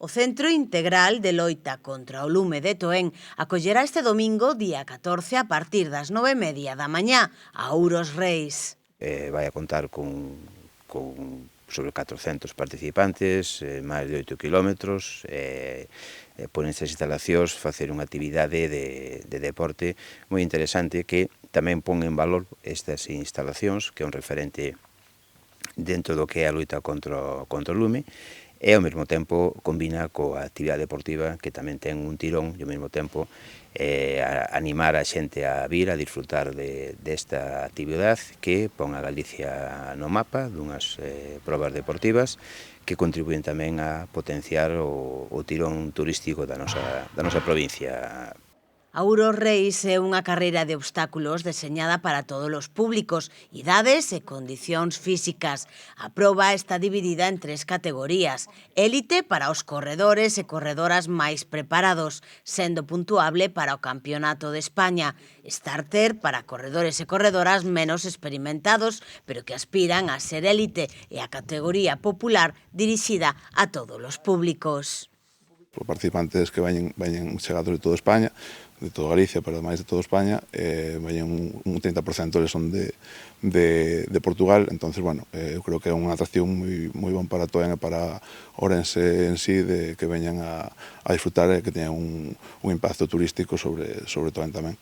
O Centro Integral de Loita contra o Lume de Toén acollerá este domingo, día 14, a partir das 9:30 da mañá, a Ouros Reis. Vai a contar con sobre 400 participantes, máis de 8 kilómetros, por nestas instalacións facer unha actividade de deporte moi interesante que tamén pon en valor estas instalacións, que é un referente dentro do que é a loita contra o lume, e ao mesmo tempo combina coa actividade deportiva que tamén ten un tirón e ao mesmo tempo animar a xente a vir a disfrutar desta actividade que pon a Galicia no mapa dunhas probas deportivas que contribúen tamén a potenciar o tirón turístico da nosa provincia. A Ouros Reis é unha carreira de obstáculos deseñada para todos os públicos, idades e condicións físicas. A proba está dividida en 3 categorías. Élite para os corredores e corredoras máis preparados, sendo puntuable para o Campeonato de España. Starter para corredores e corredoras menos experimentados, pero que aspiran a ser élite, e a categoría popular dirixida a todos os públicos. Os participantes que veñen chegados de toda España, de toda Galicia, pero ademais de toda España, veñen un 30% eles son de Portugal, entonces, bueno, eu creo que é unha atracción moi bon para Toén e para Ourense en sí, de que veñan a disfrutar e que teñan un impacto turístico sobre Toén tamén.